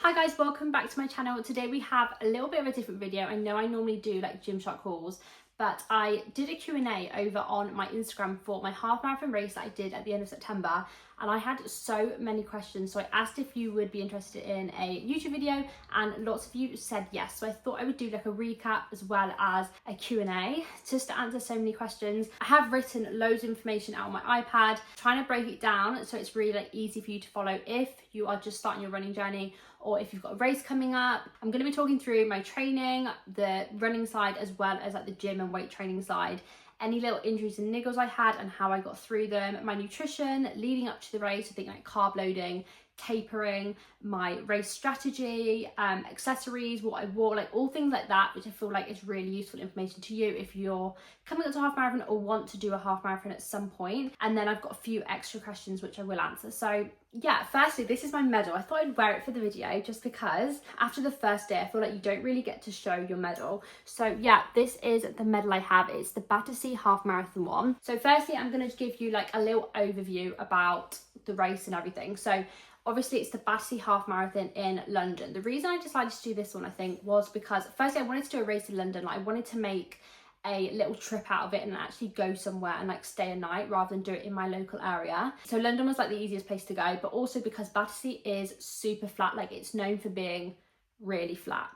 Hi guys, welcome back to my channel. Today we have a little bit of a different video. I know I normally do like Gymshark hauls, but I did a Q&A over on my Instagram for my half marathon race that I did at the end of September, and I had so many questions. So I asked if you would be interested in a YouTube video, and lots of you said yes. So I thought I would do like a recap as well as a Q&A just to answer so many questions. I have written loads of information out on my iPad, trying to break it down so it's really like easy for you to follow if you are just starting your running journey, or if you've got a race coming up. I'm going to be talking through my training, the running side, as well as like the gym and weight training side, any little injuries and niggles I had and how I got through them, my nutrition leading up to the race, I think like carb loading, tapering, my race strategy, accessories, what I wore, like all things like that, which I feel like is really useful information to you if you're coming up to a half marathon or want to do a half marathon at some point. And then I've got a few extra questions which I will answer. So yeah, firstly, this is my medal. I thought I'd wear it for the video just because after the first day I feel like you don't really get to show your medal. So yeah, this is the medal I have. It's the Battersea half marathon one. So firstly, I'm going to give you like a little overview about the race and everything. So obviously it's the Battersea half marathon in London. The reason I decided to do this one, I think, was because firstly I wanted to do a race in London. Like I wanted to make a little trip out of it and actually go somewhere and like stay a night rather than do it in my local area. So London was like the easiest place to go, but also because Battersea is super flat, like it's known for being really flat.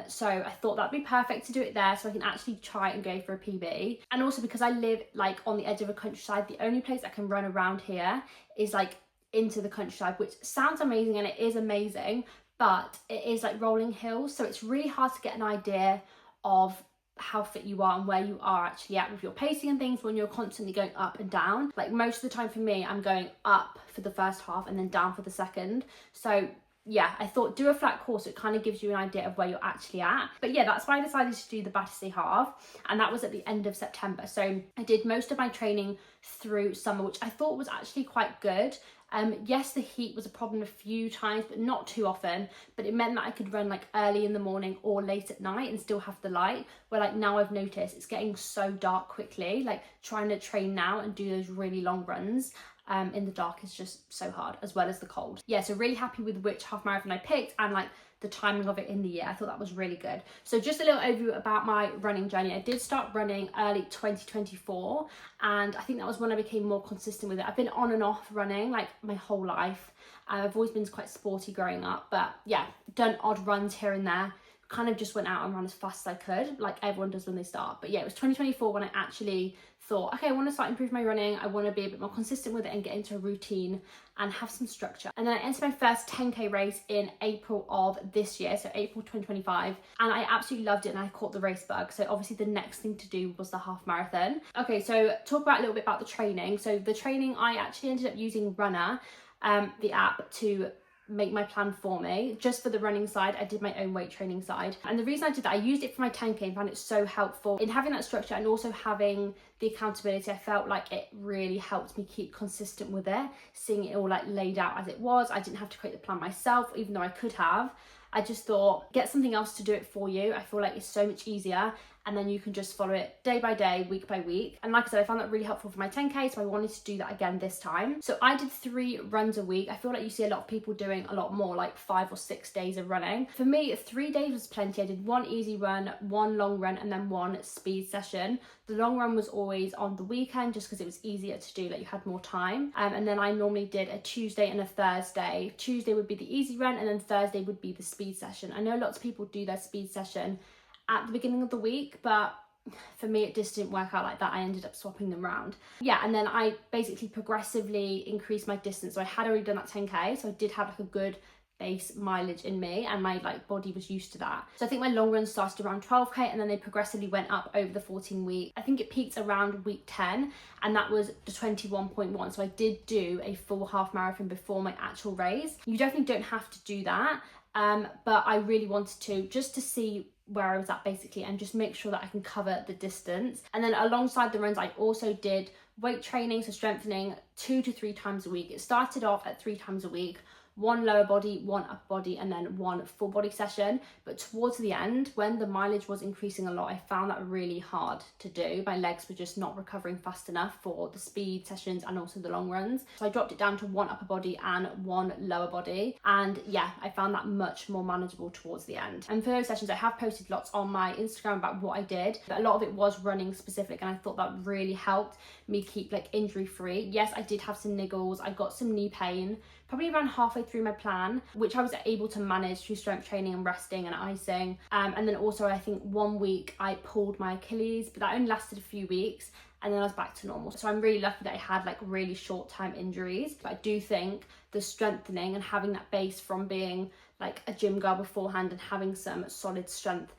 So I thought that'd be perfect to do it there so I can actually try and go for a PB. And also because I live like on the edge of a countryside, the only place I can run around here is like into the countryside, which sounds amazing and it is amazing, but it is like rolling hills, so it's really hard to get an idea of how fit you are and where you are actually at with your pacing and things when you're constantly going up and down. Like most of the time for me, I'm going up for the first half and then down for the second. So yeah, I thought do a flat course, it kind of gives you an idea of where you're actually at. But yeah, that's why I decided to do the Battersea half, and that was at the end of September. So I did most of my training through summer, which I thought was actually quite good. Yes, the heat was a problem a few times, but not too often, but it meant that I could run like early in the morning or late at night and still have the light, where like now I've noticed it's getting so dark quickly. Like trying to train now and do those really long runs in the dark is just so hard, as well as the cold. Yeah, so really happy with which half marathon I picked and like the timing of it in the year. I thought that was really good. So just a little overview about my running journey. I did start running early 2024, and I think that was when I became more consistent with it. I've been on and off running like my whole life. I've always been quite sporty growing up, but yeah, done odd runs here and there. Kind of just went out and ran as fast as I could, like everyone does when they start. But yeah, it was 2024 when I actually thought, okay, I want to start improving my running. I want to be a bit more consistent with it and get into a routine and have some structure. And then I entered my first 10k race in April of this year, so April 2025, and I absolutely loved it and I caught the race bug. So obviously the next thing to do was the half marathon. Okay, so talk about a little bit about the training. So the training, I actually ended up using Runna, the app, to make my plan for me. Just for the running side, I did my own weight training side, and the reason I did that, I used it for my 10k and found it so helpful in having that structure and also having the accountability. I felt like it really helped me keep consistent with it, seeing it all like laid out as it was. I didn't have to create the plan myself, even though I could have. I just thought, get something else to do it for you. I feel like it's so much easier, and then you can just follow it day by day, week by week. And like I said, I found that really helpful for my 10k, so I wanted to do that again this time. So I did 3 runs a week. I feel like you see a lot of people doing a lot more, like 5 or 6 days of running. For me, 3 days was plenty. I did 1 easy run, 1 long run, and then 1 speed session. The long run was always on the weekend just because it was easier to do, like you had more time. And then I normally did a Tuesday and a Thursday. Tuesday would be the easy run, and then Thursday would be the speed session. I know lots of people do their speed session at the beginning of the week, but for me it just didn't work out like that. I ended up swapping them around. Yeah, and then I basically progressively increased my distance. So I had already done that 10k, so I did have like a good base mileage in me, and my like body was used to that. So I think my long run started around 12k, and then they progressively went up over the 14 week. I think it peaked around week 10, and that was the 21.1. So I did do a full half marathon before my actual race. You definitely don't have to do that, but I really wanted to, just to see where I was at basically, and just make sure that I can cover the distance. And then alongside the runs, I also did weight training, so strengthening 2 to 3 times a week. It started off at 3 times a week, one lower body, one upper body, and then one full body session. But towards the end, when the mileage was increasing a lot, I found that really hard to do. My legs were just not recovering fast enough for the speed sessions and also the long runs. So I dropped it down to one upper body and one lower body. And yeah, I found that much more manageable towards the end. And for those sessions, I have posted lots on my Instagram about what I did. But a lot of it was running specific, and I thought that really helped me keep like injury free. Yes, I did have some niggles. I got some knee pain probably around halfway through my plan, which I was able to manage through strength training and resting and icing. And then also I think 1 week I pulled my Achilles, but that only lasted a few weeks, and then I was back to normal. So I'm really lucky that I had like really short-term injuries. But I do think the strengthening and having that base from being like a gym girl beforehand and having some solid strength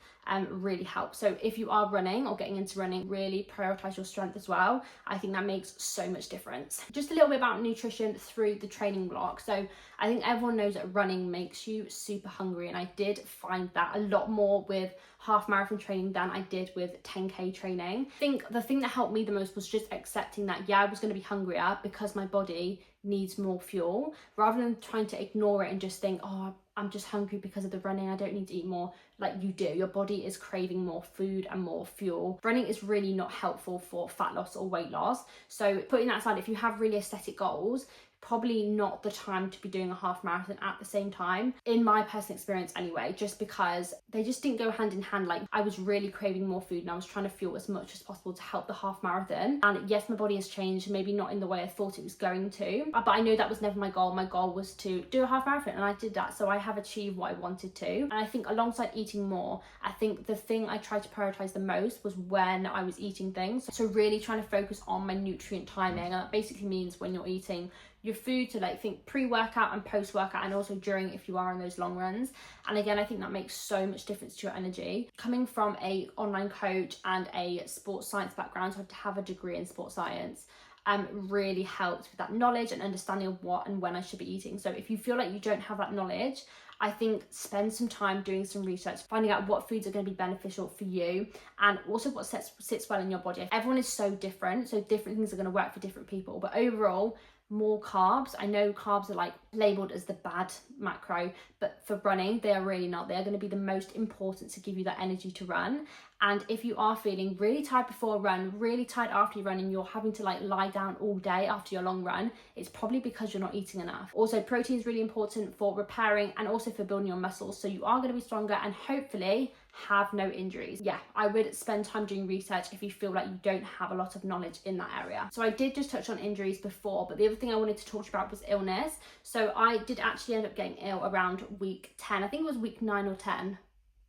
really helps. So if you are running or getting into running, really prioritize your strength as well. I think that makes so much difference. Just a little bit about nutrition through the training block. So I think everyone knows that running makes you super hungry, and I did find that a lot more with half marathon training than I did with 10k training. I think the thing that helped me the most was just accepting that, yeah, I was going to be hungrier because my body needs more fuel, rather than trying to ignore it and just think, oh, I'm just hungry because of the running, I don't need to eat more. Like, you do. Your body is craving more food and more fuel. Running is really not helpful for fat loss or weight loss. So putting that aside, if you have really aesthetic goals, probably not the time to be doing a half marathon at the same time, in my personal experience anyway, just because they just didn't go hand in hand. Like, I was really craving more food and I was trying to fuel as much as possible to help the half marathon. And yes, my body has changed, maybe not in the way I thought it was going to, but I know that was never my goal. My goal was to do a half marathon, and I did that. So I have achieved what I wanted to. And I think alongside eating more, I think the thing I tried to prioritize the most was when I was eating things. So really trying to focus on my nutrient timing. And that basically means when you're eating your food, to like think pre-workout and post-workout, and also during if you are on those long runs. And again, I think that makes so much difference to your energy. Coming from a online coach and a sports science background, so I have to have a degree in sports science, really helped with that knowledge and understanding of what and when I should be eating. So if you feel like you don't have that knowledge, I think spend some time doing some research, finding out what foods are going to be beneficial for you, and also what sits well in your body. Everyone is so different, so different things are going to work for different people. But overall, more carbs. I know carbs are like labeled as the bad macro, but for running, they are really not. They're going to be the most important to give you that energy to run. And if you are feeling really tired before a run, really tired after you run, and you're having to like lie down all day after your long run, it's probably because you're not eating enough. Also, protein is really important for repairing and also for building your muscles, so you are going to be stronger and hopefully have no injuries. Yeah, I would spend time doing research if you feel like you don't have a lot of knowledge in that area. So I did just touch on injuries before, but the other thing I wanted to talk about was illness. So I did actually end up getting ill around week 10. I think it was week 9 or 10.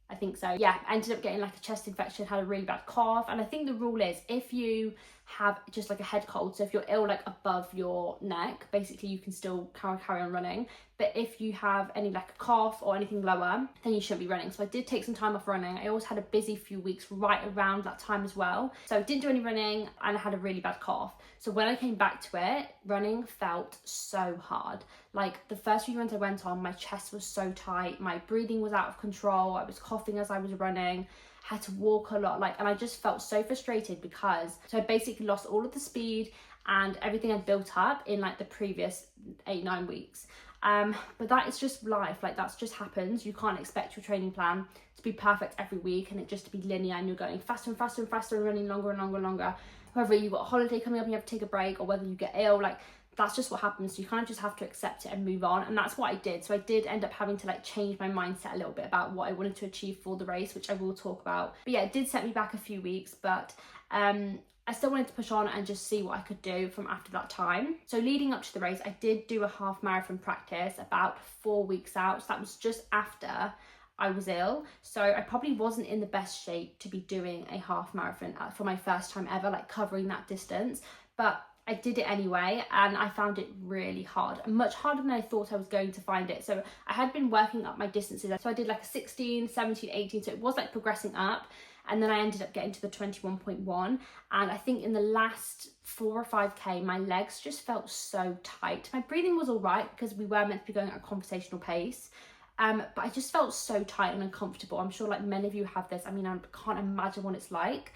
I think so. Yeah, I ended up getting like a chest infection, had a really bad cough. And I think the rule is if you have just like a head cold, so if you're ill like above your neck, basically you can still carry on running. But if you have any like a cough or anything lower, then you shouldn't be running. So I did take some time off running. I also had a busy few weeks right around that time as well. So I didn't do any running and I had a really bad cough. So when I came back to it, running felt so hard. Like the first few runs I went on, my chest was so tight, my breathing was out of control, I was coughing as I was running, had to walk a lot, and I just felt so frustrated because I basically lost all of the speed and everything I'd built up in like the previous 8-9 weeks. But that is just life, like that's just happens. You can't expect your training plan to be perfect every week and it just to be linear and you're going faster and faster and faster and running longer and longer and longer. Whether you've got a holiday coming up and you have to take a break, or whether you get ill, like that's just what happens. So you kind of just have to accept it and move on. And that's what I did. So I did end up having to like change my mindset a little bit about what I wanted to achieve for the race, which I will talk about. But yeah, it did set me back a few weeks, but I still wanted to push on and just see what I could do from after that time. So leading up to the race, I did do a half marathon practice about 4 weeks out. So that was just after I was ill. So I probably wasn't in the best shape to be doing a half marathon for my first time ever, like covering that distance. But I did it anyway, and I found it really hard, much harder than I thought I was going to find it. So I had been working up my distances. So I did like a 16, 17, 18. So it was like progressing up. And then I ended up getting to the 21.1. And I think in the last 4 or 5K, my legs just felt so tight. My breathing was all right because we were meant to be going at a conversational pace. But I just felt so tight and uncomfortable. I'm sure like many of you have this. I mean, I can't imagine what it's like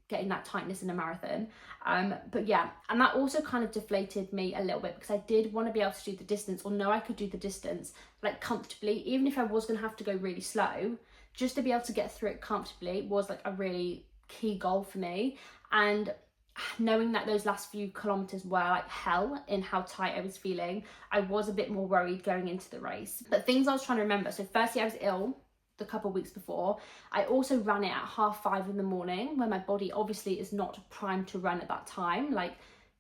getting that tightness in a marathon. But yeah, and that also kind of deflated me a little bit, because I did want to be able to do the distance, or know I could do the distance like comfortably, even if I was going to have to go really slow. Just to be able to get through it comfortably was like a really key goal for me. And knowing that those last few kilometers were like hell in how tight I was feeling, I was a bit more worried going into the race. But things I was trying to remember, so firstly I was ill the couple of weeks before. I also ran it at 5:30 in the morning, when my body obviously is not primed to run at that time. Like,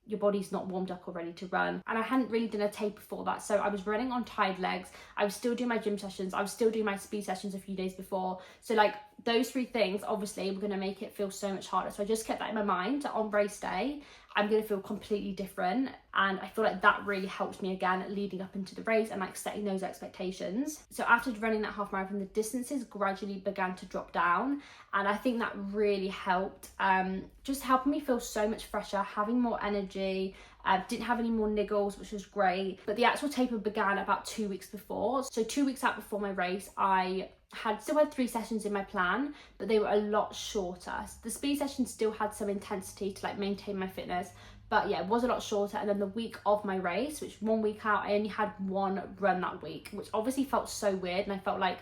your body's not warmed up or ready to run. And I hadn't really done a tape before that, so I was running on tired legs. I was still doing my gym sessions, I was still doing my speed sessions a few days before. So like, those three things obviously were going to make it feel so much harder. So I just kept that in my mind. On race day, I'm going to feel completely different, and I feel like that really helped me again leading up into the race and like setting those expectations. So after running that half marathon, the distances gradually began to drop down, and I think that really helped, just helping me feel so much fresher, having more energy. Didn't have any more niggles, which was great. But the actual taper began about 2 weeks before. So 2 weeks out before my race, I still had 3 sessions in my plan, but they were a lot shorter. The speed session still had some intensity to like maintain my fitness, but yeah, it was a lot shorter. And then the week of my race, which 1 week out, I only had 1 run that week, which obviously felt so weird, and I felt like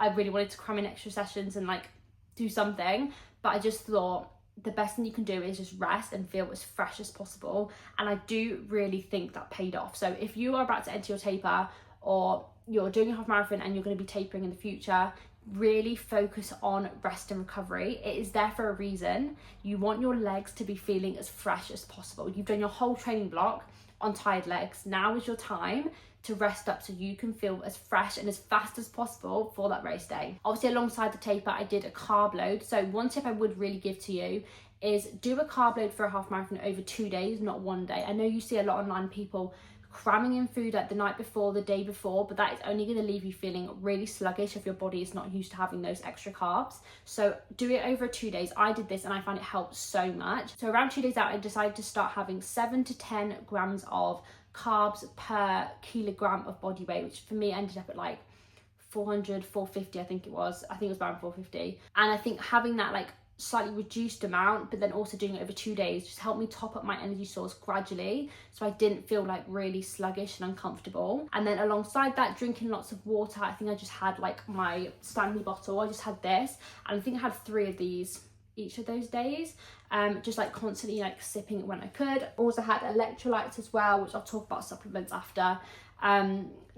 I really wanted to cram in extra sessions and like do something. But I just thought the best thing you can do is just rest and feel as fresh as possible. And I do really think that paid off. So if you are about to enter your taper, or you're doing a half marathon and you're going to be tapering in the future, really focus on rest and recovery. It is there for a reason. You want your legs to be feeling as fresh as possible. You've done your whole training block on tired legs. Now is your time to rest up, so you can feel as fresh and as fast as possible for that race day. Obviously, alongside the taper, I did a carb load. So one tip I would really give to you is do a carb load for a half marathon over 2 days, not 1 day. I know you see a lot online, people cramming in food like the night before, the day before, but that is only going to leave you feeling really sluggish if your body is not used to having those extra carbs. So do it over 2 days. I did this and I found it helped so much. So around 2 days out, I decided to start having 7 to 10 grams of carbs per kilogram of body weight, which for me ended up at like 450, I think it was around 450. And I think having that like slightly reduced amount, but then also doing it over 2 days, just helped me top up my energy stores gradually, so I didn't feel like really sluggish and uncomfortable. And then alongside that, drinking lots of water. I think I just had like my Stanley bottle, I just had this, and I think I had 3 of these each of those days, just like constantly like sipping it when I could. Also had electrolytes as well, which I'll talk about supplements after.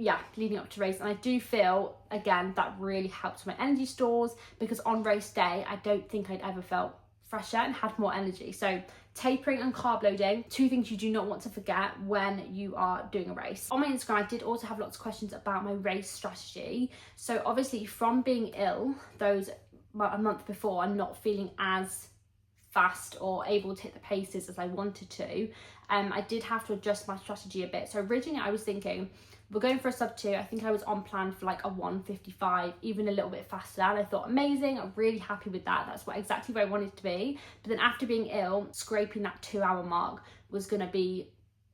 Yeah, leading up to race. And I do feel, again, that really helped my energy stores, because on race day, I don't think I'd ever felt fresher and had more energy. So tapering and carb loading, 2 things you do not want to forget when you are doing a race. On my Instagram, I did also have lots of questions about my race strategy. So obviously from being ill a month before and not feeling as fast or able to hit the paces as I wanted to, I did have to adjust my strategy a bit. So originally I was thinking, we're going for a sub 2. I think I was on plan for like a 1:55, even a little bit faster. And I thought, amazing, I'm really happy with that. That's exactly where I wanted to be. But then after being ill, scraping that 2-hour mark was going to be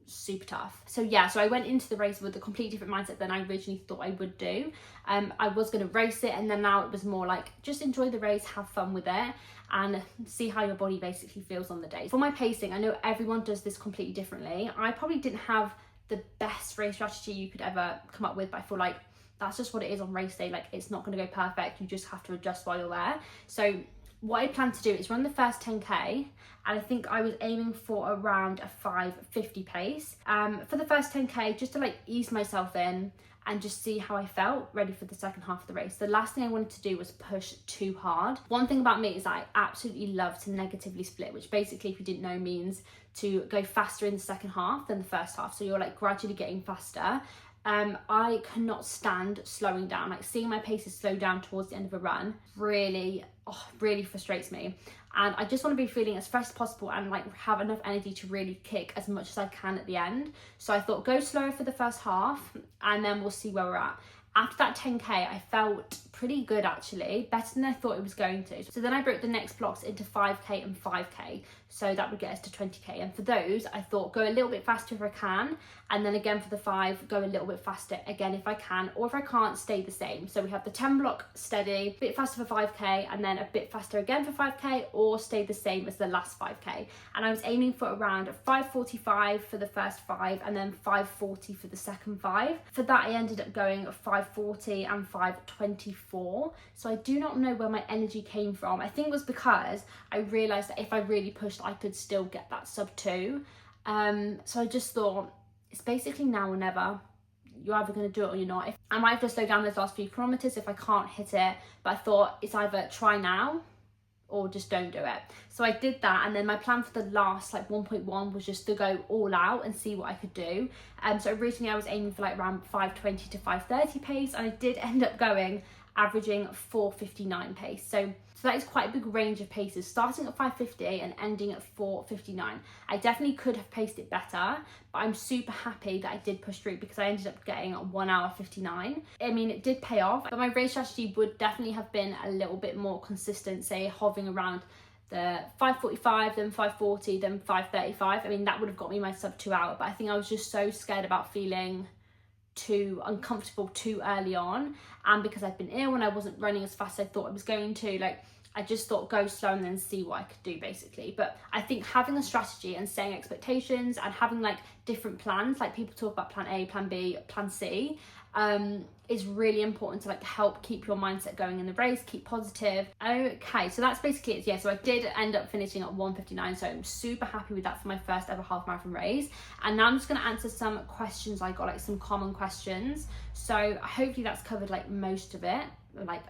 super tough. So yeah, so I went into the race with a completely different mindset than I originally thought I would do. I was going to race it, and then now it was more like, just enjoy the race, have fun with it, and see how your body basically feels on the day. For my pacing, I know everyone does this completely differently. I probably didn't have the best race strategy you could ever come up with, but I feel like that's just what it is on race day. Like, it's not going to go perfect, you just have to adjust while you're there. So what I plan to do is run the first 10k, and I think I was aiming for around a 5:50 pace for the first 10k, just to like ease myself in and just see how I felt ready for the second half of the race. The last thing I wanted to do was push too hard. One thing about me is that I absolutely love to negatively split, which basically, if you didn't know, means to go faster in the second half than the first half. So you're like gradually getting faster. I cannot stand slowing down. Like, seeing my paces slow down towards the end of a run really frustrates me. And I just want to be feeling as fresh as possible and like have enough energy to really kick as much as I can at the end. So I thought, go slower for the first half and then we'll see where we're at. After that 10k, I felt pretty good actually, better than I thought it was going to. So then I broke the next blocks into 5k and 5k, so that would get us to 20k. And for those, I thought go a little bit faster if I can, and then again for the 5, go a little bit faster again if I can, or if I can't, stay the same. So we have the 10 block steady, a bit faster for 5k, and then a bit faster again for 5k, or stay the same as the last 5k. And I was aiming for around 5:45 for the first 5, and then 5:40 for the second 5. For that, I ended up going 5:40 and 5:24. So I do not know where my energy came from. I think it was because I realised that if I really pushed, I could still get that sub 2. So I just thought, it's basically now or never. You're either going to do it or you're not. I might have to slow down those last few kilometres if I can't hit it, but I thought it's either try now or just don't do it. So I did that, and then my plan for the last like 1.1 was just to go all out and see what I could do. So originally I was aiming for like around 5:20 to 5:30 pace, and I did end up going averaging 4:59 pace. So that is quite a big range of paces, starting at 5:50 and ending at 4:59. I definitely could have paced it better, but I'm super happy that I did push through because I ended up getting 1 hour 59. I mean, it did pay off, but my race strategy would definitely have been a little bit more consistent, say hovering around the 5:45, then 5:40, then 5:35. I mean, that would have got me my sub 2 hour, but I think I was just so scared about feeling too uncomfortable too early on, and because I'd been ill and I wasn't running as fast as I thought I was going to, like, I just thought go slow and then see what I could do basically. But I think having a strategy and setting expectations and having like different plans, like people talk about plan A, plan B, plan C, is really important to like help keep your mindset going in the race, keep positive. Okay, so that's basically it. Yeah, so I did end up finishing at 1:59, so I'm super happy with that for my first ever half marathon race. And now I'm just going to answer some questions I got, like some common questions. So hopefully that's covered like most of it, like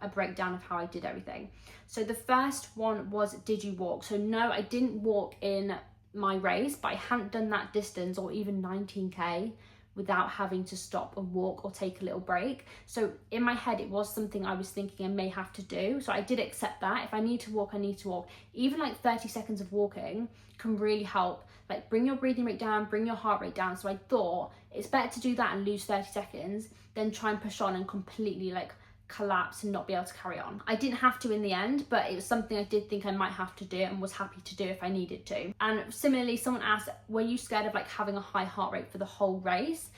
a breakdown of how I did everything. So the first one was, did you walk? So no, I didn't walk in my race, but I hadn't done that distance or even 19k without having to stop and walk or take a little break. So in my head, it was something I was thinking I may have to do. So I did accept that. If I need to walk, I need to walk. Even like 30 seconds of walking can really help, like bring your breathing rate down, bring your heart rate down. So I thought it's better to do that and lose 30 seconds than try and push on and completely like collapse and not be able to carry on. I didn't have to in the end, but it was something I did think I might have to do and was happy to do if I needed to. And similarly, someone asked, were you scared of like having a high heart rate for the whole race?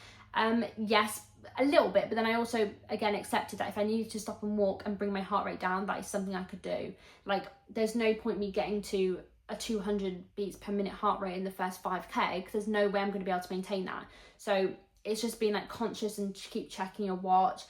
Yes, a little bit, but then I also again accepted that if I needed to stop and walk and bring my heart rate down, that is something I could do. Like there's no point me getting to a 200 beats per minute heart rate in the first 5k because there's no way I'm going to be able to maintain that. So it's just being like conscious and keep checking your watch,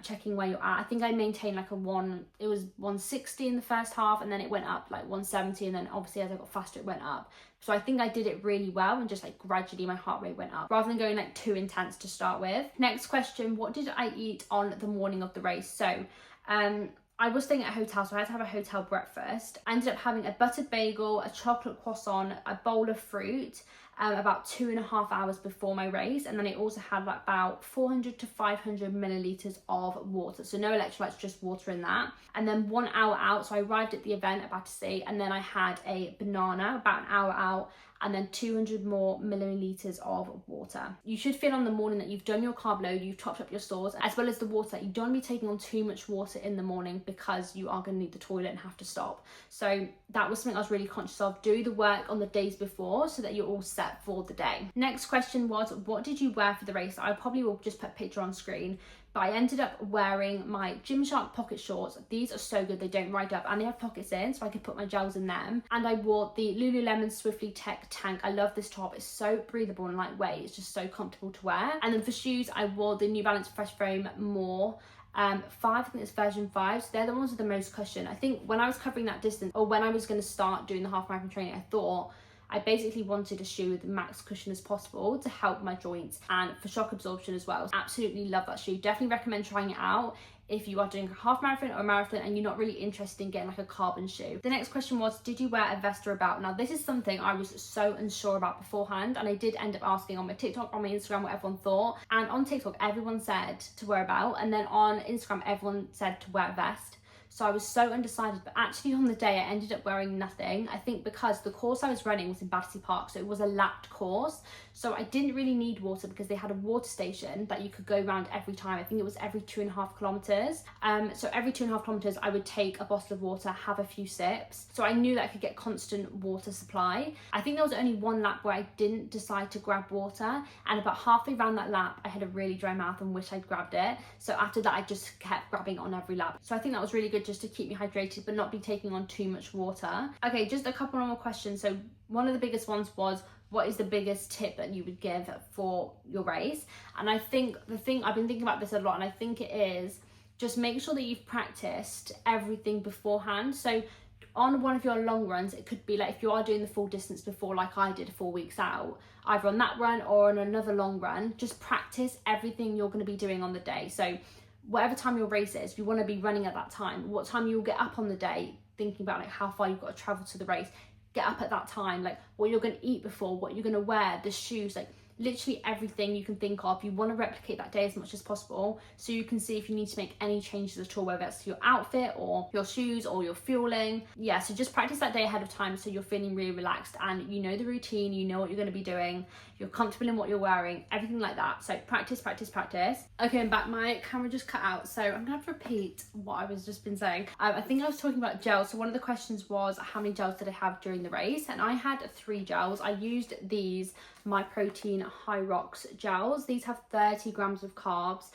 checking where you're at. I think I maintained like it was 160 in the first half, and then it went up like 170, and then obviously as I got faster it went up. So I think I did it really well, and just like gradually my heart rate went up rather than going like too intense to start with. Next question, what did I eat on the morning of the race? So I was staying at a hotel, so I had to have a hotel breakfast. I ended up having a buttered bagel, a chocolate croissant, a bowl of fruit, about 2.5 hours before my race, and then I also had like about 400 to 500 milliliters of water, so no electrolytes, just water in that. And then 1 hour out, so I arrived at the event about to see, and then I had a banana about an hour out, and then 200 more milliliters of water. You should feel on the morning that you've done your carb load, you've topped up your stores, as well as the water. You don't want to be taking on too much water in the morning because you are going to need the toilet and have to stop. So that was something I was really conscious of. Do the work on the days before so that you're all set for the day. Next question was, what did you wear for the race? I probably will just put a picture on screen, but I ended up wearing my Gymshark pocket shorts. These are so good, they don't ride up and they have pockets in, so I could put my gels in them. And I wore the Lululemon Swiftly Tech Tank. I love this top, it's so breathable and lightweight, it's just so comfortable to wear. And then for shoes, I wore the New Balance Fresh Frame More 5, I think it's version 5, so they're the ones with the most cushion. I think when I was covering that distance, or when I was going to start doing the half marathon training, I thought I basically wanted a shoe with the max cushion as possible to help my joints and for shock absorption as well. Absolutely love that shoe. Definitely recommend trying it out if you are doing a half marathon or a marathon and you're not really interested in getting like a carbon shoe. The next question was, did you wear a vest or a belt? Now this is something I was so unsure about beforehand, and I did end up asking on my TikTok, on my Instagram, what everyone thought. And on TikTok everyone said to wear a belt, and then on Instagram everyone said to wear a vest. so I was so undecided. But actually on the day I ended up wearing nothing. I think because the course I was running was in Battersea Park, so it was a lapped course, so I didn't really need water because they had a water station that you could go around every time. I think it was every 2.5 kilometers. So every 2.5 kilometers I would take a bottle of water, have a few sips, so I knew that I could get constant water supply. I think there was only one lap where I didn't decide to grab water, and about halfway around that lap I had a really dry mouth and wish I'd grabbed it. So after that I just kept grabbing on every lap. So I think that was really good just to keep me hydrated but not be taking on too much water. Okay, just a couple more questions. So one of the biggest ones was, what is the biggest tip that you would give for your race? And I think the thing, I've been thinking about this a lot, and I think it is just make sure that you've practiced everything beforehand. So on one of your long runs, it could be like if you are doing the full distance before, like I did 4 weeks out, either on that run or on another long run, just practice everything you're going to be doing on the day. So whatever time your race is, you want to be running at that time, what time you'll get up on the day, thinking about like how far you've got to travel to the race, get up at that time, like what you're going to eat before, what you're going to wear, the shoes, like literally everything you can think of. You want to replicate that day as much as possible so you can see if you need to make any changes at all, whether that's your outfit or your shoes or your fueling. Yeah, so just practice that day ahead of time so you're feeling really relaxed and you know the routine, you know what you're going to be doing, you're comfortable in what you're wearing, everything like that. So practice, practice, practice. Okay, I'm back. My camera just cut out, so I'm gonna have to repeat what I was just been saying. I think I was talking about gels. So one of the questions was how many gels did I have during the race, and I had 3 gels. I used these My Protein High Rocks gels. These have 30 grams of carbs.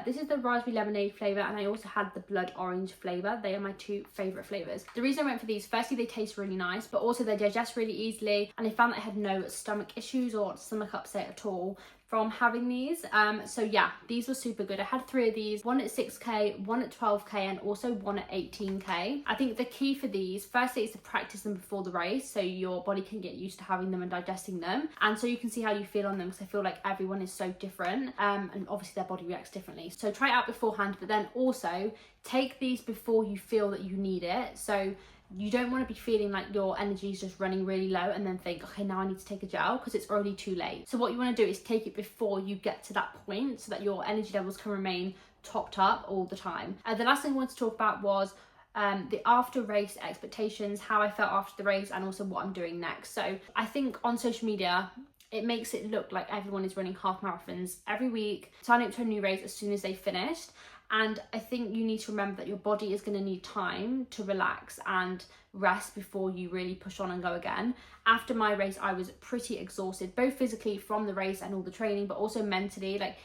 This is the raspberry lemonade flavour, and I also had the blood orange flavour. They are my 2 favourite flavours. The reason I went for these, firstly they taste really nice, but also they digest really easily, and I found that I had no stomach issues or stomach upset at all from having these. So yeah, these were super good. I had 3 of these, one at 6k, one at 12k, and also one at 18k. I think the key for these, firstly, is to practice them before the race so your body can get used to having them and digesting them, and so you can see how you feel on them, because I feel like everyone is so different, and obviously their body reacts differently. So try it out beforehand, but then also take these before you feel that you need it. So you don't want to be feeling like your energy is just running really low and then think, okay, now I need to take a gel, because it's already too late. So what you want to do is take it before you get to that point so that your energy levels can remain topped up all the time. The last thing I wanted to talk about was the after race expectations, how I felt after the race, and also what I'm doing next. So I think on social media, it makes it look like everyone is running half marathons every week, signing up to a new race as soon as they finished. And I think you need to remember that your body is going to need time to relax and rest before you really push on and go again. After my race, I was pretty exhausted, both physically from the race and all the training, but also mentally. Like,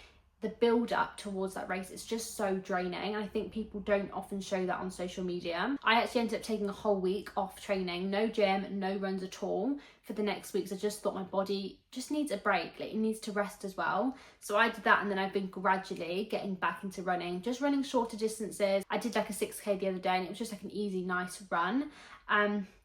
the build up towards that race is just so draining. I think people don't often show that on social media. I actually ended up taking a whole week off training, no gym, no runs at all for the next week. So I just thought my body just needs a break, like it needs to rest as well. So I did that, and then I've been gradually getting back into running, just running shorter distances. I did like a 6k the other day, and it was just like an easy, nice run.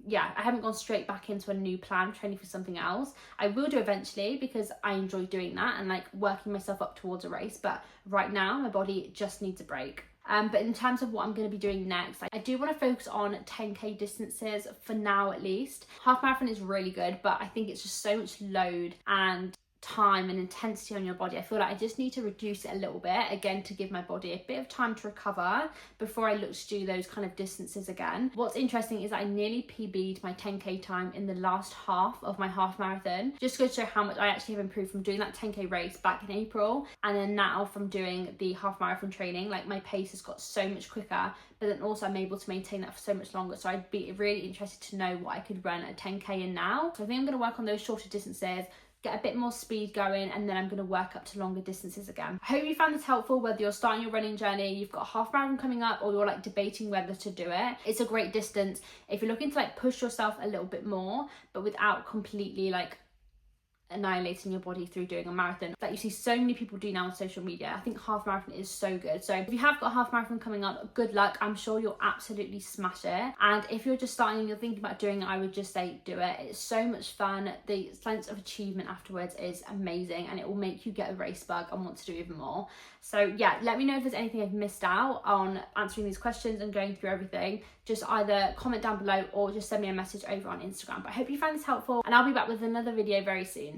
Yeah, I haven't gone straight back into a new plan, training for something else. I will do eventually, because I enjoy doing that and like working myself up towards a race, but right now my body just needs a break. But in terms of what I'm going to be doing next, I do want to focus on 10k distances for now at least. Half marathon is really good, but I think it's just so much load and time and intensity on your body. I feel like I just need to reduce it a little bit, again, to give my body a bit of time to recover before I look to do those kind of distances again. What's interesting is that I nearly PB'd my 10k time in the last half of my half marathon. Just to show how much I actually have improved from doing that 10k race back in April, and then now from doing the half marathon training. Like, my pace has got so much quicker, but then also I'm able to maintain that for so much longer. So I'd be really interested to know what I could run at 10k in now. So I think I'm going to work on those shorter distances, get a bit more speed going, and then I'm going to work up to longer distances again. I hope you found this helpful, whether you're starting your running journey, you've got a half marathon coming up, or you're like debating whether to do it. It's a great distance if you're looking to like push yourself a little bit more, but without completely like annihilating your body through doing a marathon that you see so many people do now on social media. I think half marathon is so good. So if you have got a half marathon coming up, good luck. I'm sure you'll absolutely smash it. And if you're just starting and you're thinking about doing it, I would just say do it. It's so much fun. The sense of achievement afterwards is amazing, and it will make you get a race bug and want to do even more. So yeah, let me know if there's anything I've missed out on answering these questions and going through everything. Just either comment down below or just send me a message over on Instagram. But I hope you found this helpful, and I'll be back with another video very soon.